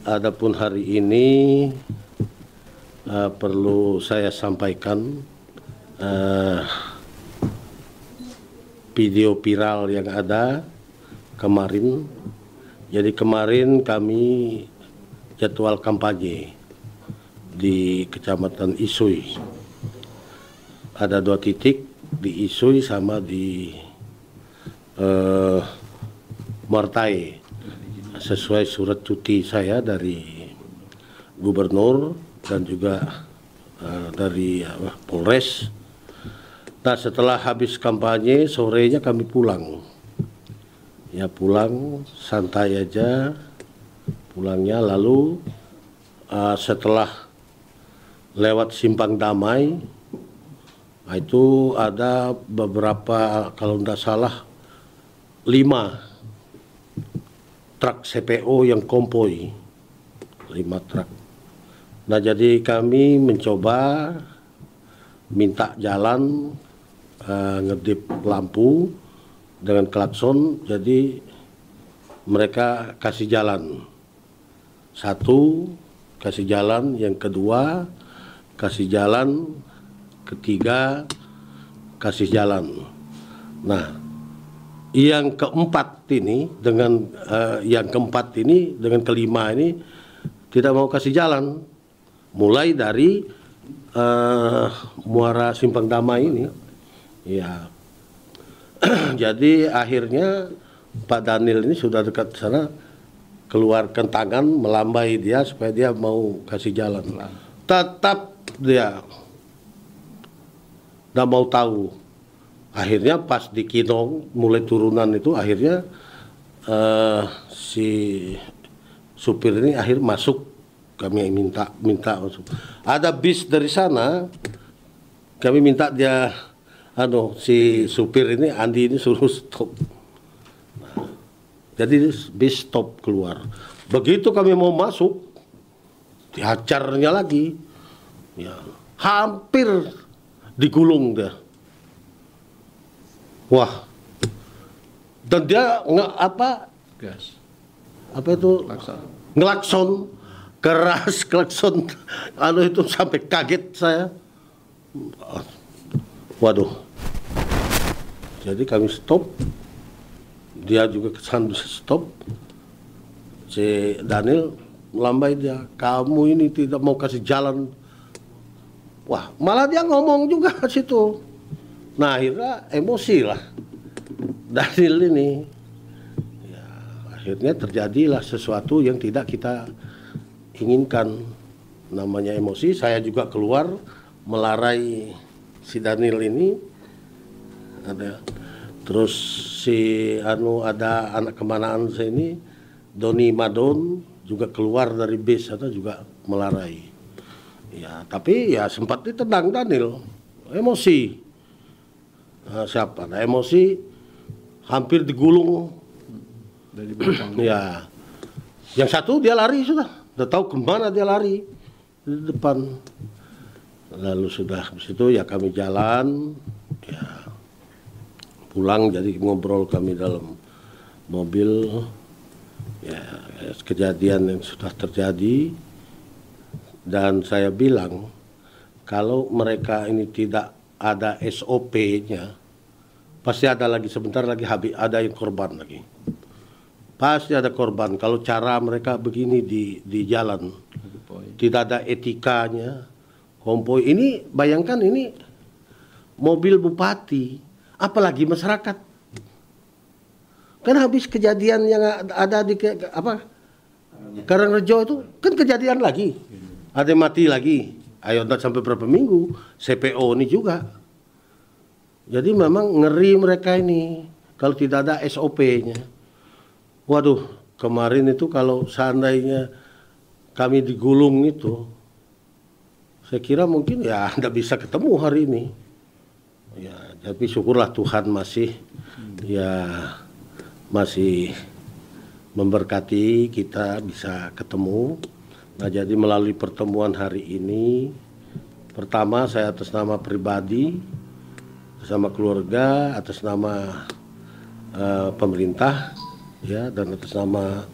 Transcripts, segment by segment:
Adapun hari ini perlu saya sampaikan video viral yang ada kemarin. Jadi kemarin kami jadwal kampanye di Kecamatan Isui. Ada 2 titik di Isui sama di Martai, sesuai surat cuti saya dari Gubernur dan juga dari Polres. Nah, setelah habis kampanye sorenya kami pulang. Ya pulang santai aja pulangnya, lalu setelah lewat Simpang Damai itu ada beberapa, kalau tidak salah 5 truk CPO yang konvoy, 5 truk. Nah, jadi kami mencoba minta jalan, ngedip lampu dengan klakson, jadi mereka kasih jalan. 1 kasih jalan, yang kedua kasih jalan, ketiga kasih jalan. Nah, yang keempat ini dengan dengan kelima ini tidak mau kasih jalan, mulai dari muara Simpang Damai ini. Ya. Jadi akhirnya Pak Daniel ini sudah dekat sana, keluarkan tangan melambai dia supaya dia mau kasih jalan. Tetap dia nggak mau tahu. Akhirnya pas di Kinong mulai turunan itu, akhirnya si supir ini akhir masuk. Kami minta masuk. Ada bis dari sana, kami minta dia si supir ini Andi ini suruh stop. Nah, jadi bis stop keluar. Begitu kami mau masuk, dihajarnya lagi. Ya, hampir digulung dia. Wah. Dan dia gas. Apa itu? Ngelakson. Keras klakson. Itu sampai kaget saya. Waduh. Jadi kami stop, dia juga kesan bisa stop. Si Daniel melambai dia, kamu ini tidak mau kasih jalan. Wah, malah dia ngomong juga ke situ. Nah, akhirnya emosi lah Daniel ini. Ya, akhirnya terjadilah sesuatu yang tidak kita inginkan. Namanya emosi, saya juga keluar melarai si Daniel ini. Terus ada anak kemanaan saya ini, Doni Madon juga keluar dari bis atau juga melarai. Ya, tapi ya sempat ditendang Daniel. Emosi. Emosi hampir digulung dari belakang. Ya. Yang satu dia lari sudah tahu kemana dia lari di depan. Lalu sudah situ ya kami jalan, ya pulang, jadi ngobrol kami dalam mobil, ya kejadian yang sudah terjadi. Dan saya bilang kalau mereka ini tidak ada SOP-nya, pasti ada lagi, sebentar lagi habis, ada yang korban lagi. Pasti ada korban kalau cara mereka begini di jalan. Tidak ada etikanya. Konvoy ini, bayangkan ini mobil bupati, apalagi masyarakat. Kan habis kejadian yang ada di Karangrejo itu kan kejadian lagi. Ada yang mati lagi. Ayo sampai berapa minggu, CPO ini juga. Jadi memang ngeri mereka ini kalau tidak ada SOP-nya. Waduh, kemarin itu kalau seandainya kami digulung itu, saya kira mungkin ya tidak bisa ketemu hari ini. Ya, tapi syukurlah Tuhan masih memberkati kita bisa ketemu. Nah, jadi melalui pertemuan hari ini, pertama saya atas nama pribadi, bersama keluarga, atas nama pemerintah, ya, dan atas nama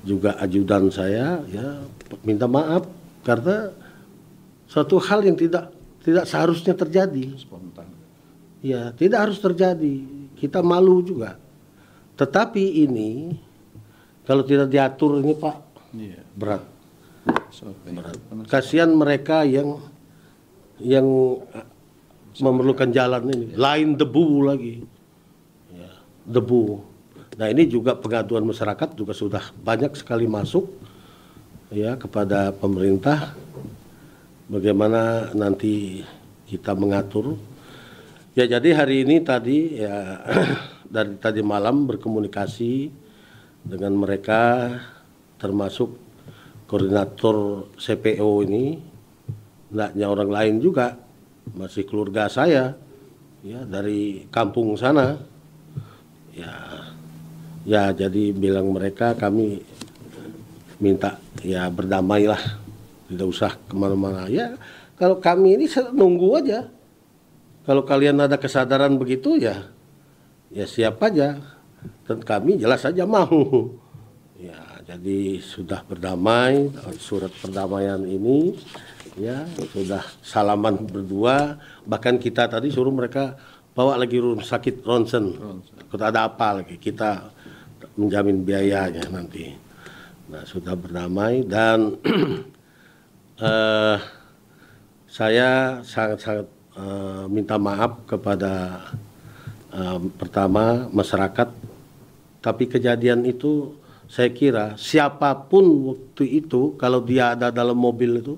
juga ajudan saya, ya minta maaf karena suatu hal yang tidak seharusnya terjadi. Spontan. Ya, tidak harus terjadi. Kita malu juga. Tetapi ini kalau tidak diatur ini Pak, berat. Berat. Kasihan mereka yang memerlukan jalan ini. Lain debu lagi. Ya, debu. Nah, ini juga pengaduan masyarakat juga sudah banyak sekali masuk ya kepada pemerintah. Bagaimana nanti kita mengatur. Ya, jadi hari ini tadi ya dari tadi malam berkomunikasi dengan mereka, termasuk koordinator CPO ini, hendaknya orang lain juga, masih keluarga saya ya dari kampung sana. Ya jadi bilang mereka, kami minta ya berdamailah, tidak usah kemana-mana. Ya kalau kami ini nunggu aja. Kalau kalian ada kesadaran begitu ya siap aja. Dan kami jelas saja mau. Ya jadi sudah berdamai, surat perdamaian ini ya sudah salaman berdua. Bahkan kita tadi suruh mereka bawa lagi rumah sakit ronsen. Kita ada apa lagi, kita menjamin biayanya nanti. Nah, sudah berdamai dan saya sangat-sangat minta maaf kepada pertama masyarakat. Tapi kejadian itu saya kira siapapun waktu itu kalau dia ada dalam mobil itu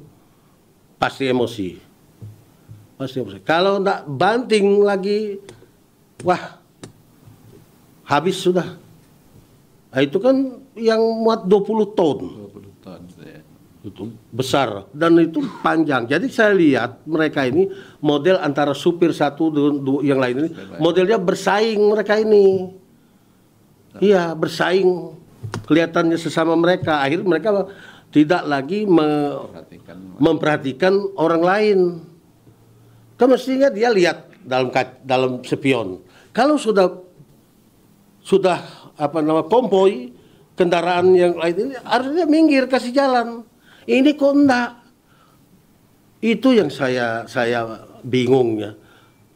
pasti emosi. Pasti emosi. Kalau enggak banting lagi, wah habis sudah. Nah, itu kan yang muat 20 ton. 20 ton ya. Itu besar dan itu panjang. Jadi saya lihat mereka ini model antara supir satu dengan yang lain ini, modelnya bersaing mereka ini. Iya, bersaing. Kelihatannya sesama mereka. Akhirnya mereka tidak lagi memperhatikan orang lain. Kan mestinya dia lihat dalam spion. Kalau sudah konvoy kendaraan yang lain ini harusnya minggir, kasih jalan. Ini kok enggak. Itu yang saya bingung ya.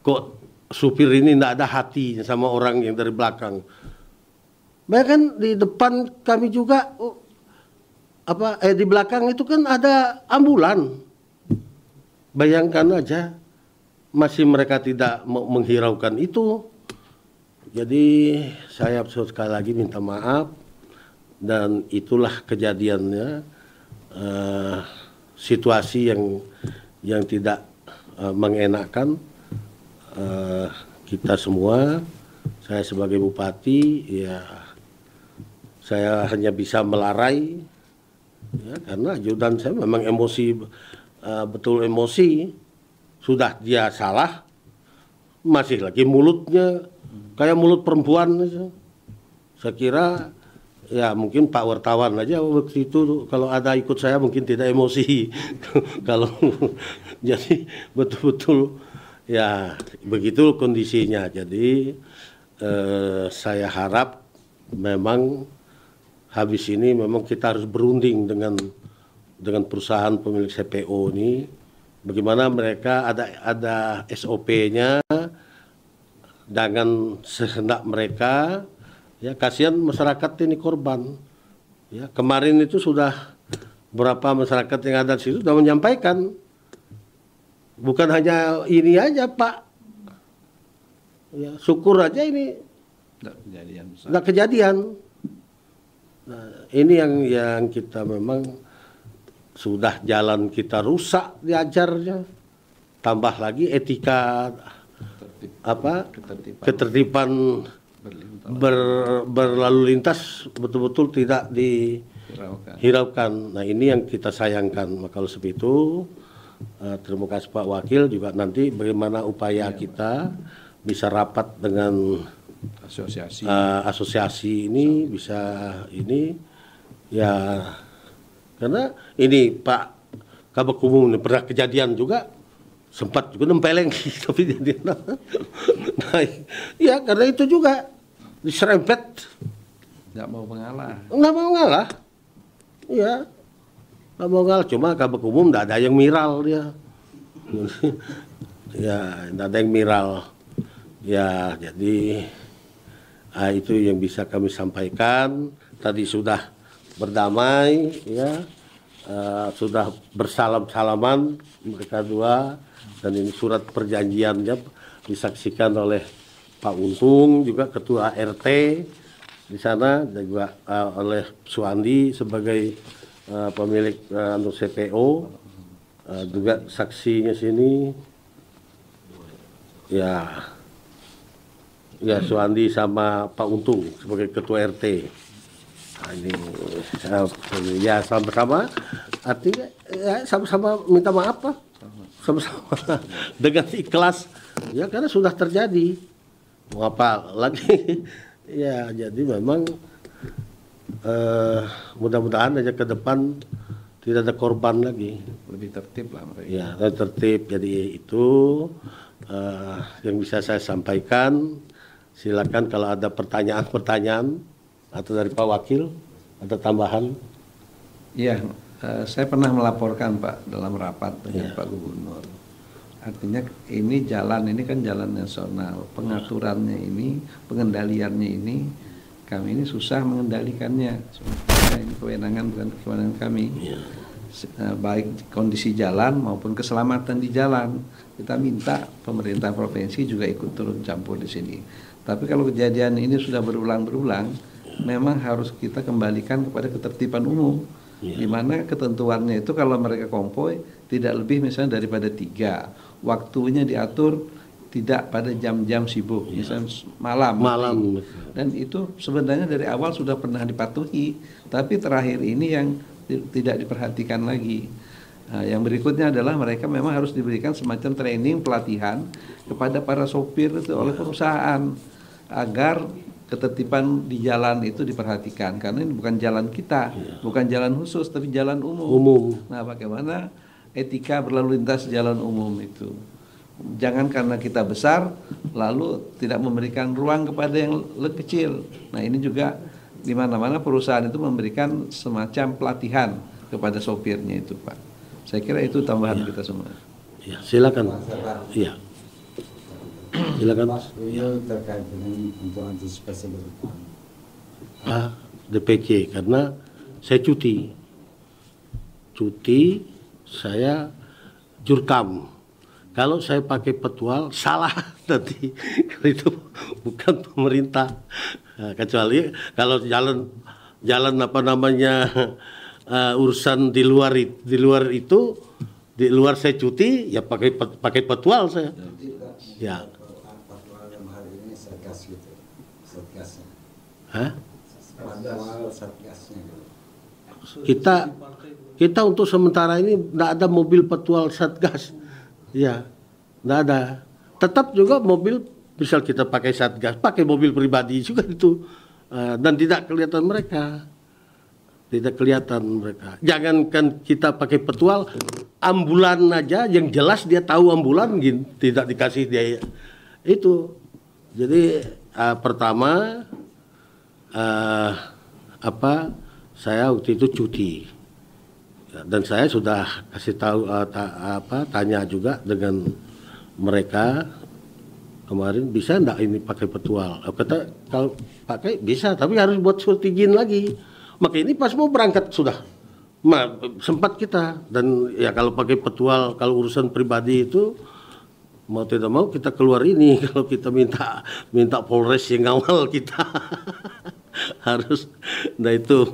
Kok supir ini enggak ada hatinya sama orang yang dari belakang. Bahkan di depan kami juga di belakang itu kan ada ambulan. Bayangkan aja masih mereka tidak menghiraukan itu. Jadi saya sekali lagi minta maaf dan itulah kejadiannya, situasi yang tidak mengenakan kita semua. Saya sebagai bupati ya saya hanya bisa melarai ya, karena ajudan saya memang emosi, betul emosi. Sudah dia salah, masih lagi mulutnya kayak mulut perempuan. Saya kira ya mungkin Pak wartawan aja waktu itu kalau ada ikut saya mungkin tidak emosi. Kalau jadi betul-betul ya begitu kondisinya. Jadi saya harap memang habis ini memang kita harus berunding dengan perusahaan pemilik CPO ini. Bagaimana mereka ada SOP-nya, jangan sehendak mereka. Ya kasihan masyarakat ini korban. Ya kemarin itu sudah beberapa masyarakat yang ada di situ sudah menyampaikan. Bukan hanya ini aja Pak. Ya syukur aja ini tidak kejadian. Nah, ini yang kita memang sudah jalan kita rusak diajarnya. Tambah lagi etika ketertiban berlalu lintas betul-betul tidak dihiraukan. Nah ini yang kita sayangkan. Maka kalau seperti itu terima kasih Pak Wakil juga nanti bagaimana upaya kita bisa rapat dengan asosiasi ini bisa ini ya karena ini Pak Kabak Umum ini pernah kejadian juga sempat juga nempeleng tapi jadi nah, ya karena itu juga diserempet nggak mau mengalah Iya, nggak mau ngalah. Cuma kabak umum nggak ada yang miral dia. Ya, nggak ada yang miral. Ya, jadi itu yang bisa kami sampaikan. Tadi sudah berdamai, ya, sudah bersalam-salaman mereka dua, dan ini surat perjanjiannya disaksikan oleh Pak Untung juga ketua RT di sana, dan juga oleh Suandi sebagai pemilik CPO, juga saksinya sini ya Suandi sama Pak Untung sebagai ketua RT. Nah, ini ya sama-sama, artinya ya sama-sama minta maaf lah, sama-sama dengan ikhlas ya, karena sudah terjadi. Mau apa lagi? Ya, jadi memang mudah-mudahan aja ke depan tidak ada korban lagi. Lebih tertib lah mereka. Ya, tertib. Jadi itu yang bisa saya sampaikan. Silakan kalau ada pertanyaan-pertanyaan atau dari Pak Wakil ada tambahan. Iya, saya pernah melaporkan Pak dalam rapat dengan Pak Gubernur. Artinya ini jalan, ini kan jalan nasional, pengaturannya ini, pengendaliannya ini, kami ini susah mengendalikannya. Sebenarnya ini kewenangan bukan kewenangan kami. Baik kondisi jalan maupun keselamatan di jalan, kita minta pemerintah provinsi juga ikut turun campur di sini. Tapi kalau kejadian ini sudah berulang-berulang, memang harus kita kembalikan kepada ketertiban umum. Di mana ketentuannya itu kalau mereka konvoy tidak lebih misalnya daripada 3, waktunya diatur tidak pada jam-jam sibuk, misalnya malam. Dan itu sebenarnya dari awal sudah pernah dipatuhi, tapi terakhir ini yang tidak diperhatikan lagi. Nah, yang berikutnya adalah mereka memang harus diberikan semacam training, pelatihan kepada para sopir itu oleh perusahaan agar ketertiban di jalan itu diperhatikan, karena ini bukan jalan kita, bukan jalan khusus, tapi jalan umum. Nah, bagaimana etika berlalu lintas jalan umum itu? Jangan karena kita besar lalu tidak memberikan ruang kepada yang lebih kecil. Nah, ini juga di mana-mana perusahaan itu memberikan semacam pelatihan kepada sopirnya itu, Pak. Saya kira itu tambahan kita semua. Ya, silakan. Iya. Silakan. Ini terkait dengan untuk antisipasi ke depan. DPC karena saya cuti, saya jurkam. Kalau saya pakai petual salah nanti, itu bukan pemerintah. Nah, kecuali kalau jalan apa namanya urusan di luar itu, di luar saya cuti ya pakai petual saya. Ya. Hah? Kita untuk sementara ini tidak ada mobil petual satgas, ya, tidak ada. Tetap juga mobil, misal kita pakai satgas, pakai mobil pribadi juga itu, dan tidak kelihatan mereka, Jangankan kita pakai petual, ambulan aja yang jelas dia tahu ambulan, tidak dikasih dia itu. Jadi pertama. Saya waktu itu cuti dan saya sudah kasih tahu tanya juga dengan mereka kemarin, bisa enggak ini pakai petual? Kata kalau pakai bisa, tapi harus buat surat izin lagi. Maka ini pas mau berangkat sudah sempat kita, dan ya kalau pakai petual, kalau urusan pribadi itu mau tidak mau kita keluar ini, kalau kita minta Polres yang ngawal kita. Harus, nah itu,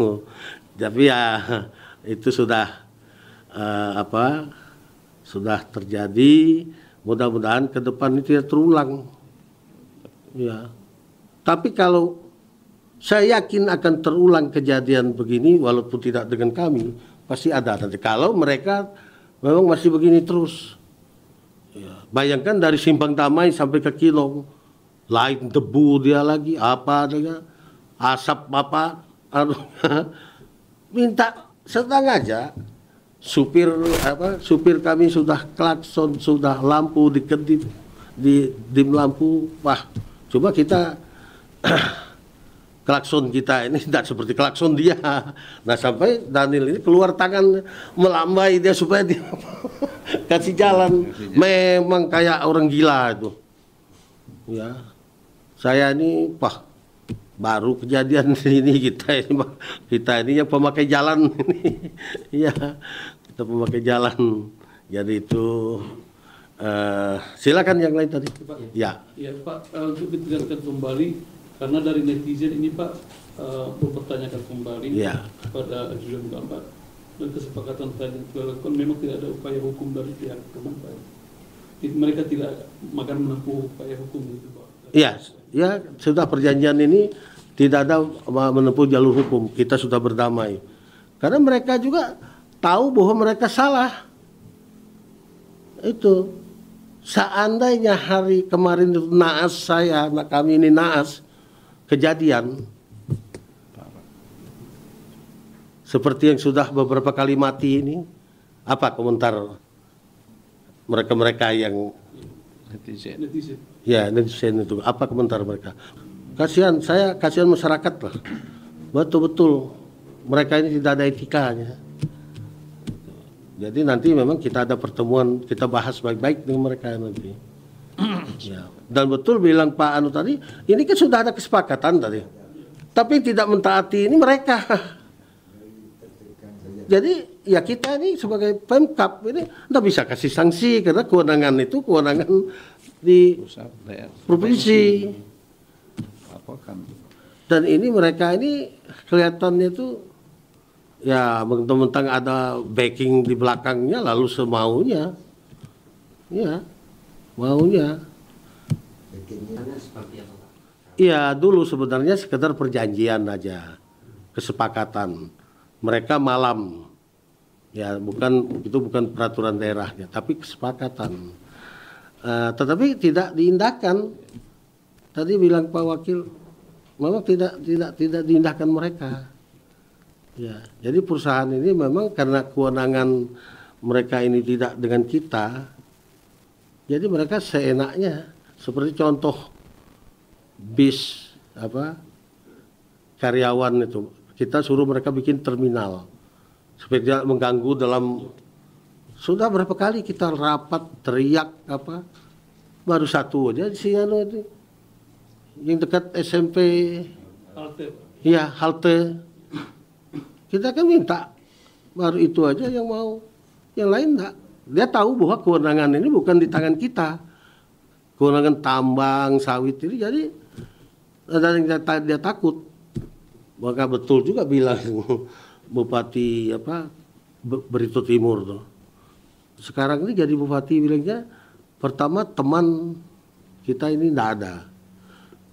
tapi ya itu sudah sudah terjadi. Mudah-mudahan ke depan ini tidak terulang. Ya, tapi kalau saya yakin akan terulang kejadian begini, walaupun tidak dengan kami, pasti ada nanti. Kalau mereka memang masih begini terus, ya, bayangkan dari Simpang Damai sampai ke Kilong, lain debu dia lagi, apa dengan asap minta sedang aja. Supir kami sudah klakson, sudah lampu dikedip, di dim lampu. Wah, coba kita klakson kita ini tidak seperti klakson dia. Nah sampai Daniel ini keluar tangan melambai dia supaya dia kasih jalan. Memang kayak orang gila itu. Ya, saya ini baru kejadian ini kita ini yang pemakai jalan ini. Ya, kita pemakai jalan. Jadi itu silakan yang lain tadi. Pak, ya Pak, untuk ditegaskan kembali karena dari netizen ini Pak mempertanyakan kembali pada ajudan Bapak dan kesepakatan tadi dilakukan memang tidak ada upaya hukum dari pihak teman Pak. Mereka tidak makan menempuh upaya hukum itu Pak. Iya, ya sudah perjanjian ini tidak ada menempuh jalur hukum. Kita sudah berdamai. Karena mereka juga tahu bahwa mereka salah. Itu seandainya hari kemarin itu naas saya, anak kami ini naas kejadian seperti yang sudah beberapa kali mati ini, apa komentar mereka yang netizen? Ya, netizen itu apa komentar mereka? Kasihan, saya kasihan masyarakat lah. Betul-betul mereka ini tidak ada etikanya. Jadi nanti memang kita ada pertemuan, kita bahas baik-baik dengan mereka nanti. Ya. Dan betul bilang Pak Anu tadi, ini kan sudah ada kesepakatan tadi. Tapi yang tidak mentaati ini mereka. Jadi ya kita ini sebagai Pemkab ini tidak bisa kasih sanksi karena kewenangan itu kewenangan di provinsi. Dan ini mereka ini kelihatannya itu ya mentang-mentang ada backing di belakangnya lalu semaunya. Ya, maunya. Iya, dulu sebenarnya sekedar perjanjian aja. Kesepakatan. Mereka malam. Ya, itu bukan peraturan daerahnya, tapi kesepakatan. Tetapi tidak diindahkan. Tadi bilang Pak Wakil, memang tidak diindahkan mereka. Ya, jadi perusahaan ini memang karena kewenangan mereka ini tidak dengan kita, jadi mereka seenaknya. Seperti contoh bis karyawan itu, kita suruh mereka bikin terminal supaya tidak mengganggu dalam. Sudah berapa kali kita rapat teriak baru satu aja di sini itu yang dekat SMP Halte. Iya, halte. Kita kan minta baru itu aja yang mau, yang lain enggak. Dia tahu bahwa kewenangan ini bukan di tangan kita, kewenangan tambang sawit ini. Jadi ada yang dia takut. Maka betul juga bilang Bupati Barito Timur tuh. Sekarang ini jadi bupati bilangnya, pertama teman kita ini enggak ada.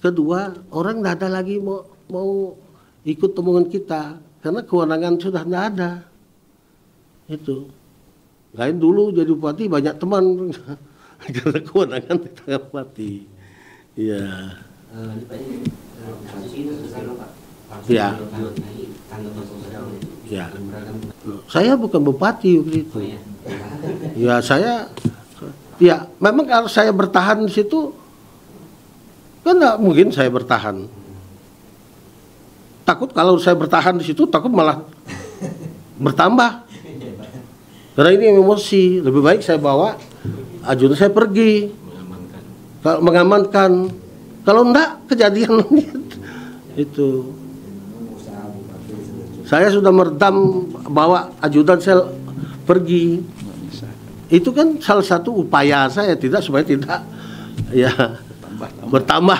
Kedua, orang enggak ada lagi mau ikut omongan kita karena kewenangan sudah enggak ada. Itu. Lain dulu jadi bupati banyak teman karena kewenangan di tangan bupati. Iya. Ya. Ya. Saya bukan bupati waktu itu. Ya ya memang kalau saya bertahan di situ kan nggak mungkin saya bertahan. Takut kalau saya bertahan di situ takut malah bertambah. Karena ini emosi, lebih baik saya bawa ajudan saya pergi. Mengamankan. Kalau enggak kejadian itu. Saya sudah meredam bawa ajudan saya pergi. Itu kan salah satu upaya saya supaya tidak ya bertambah.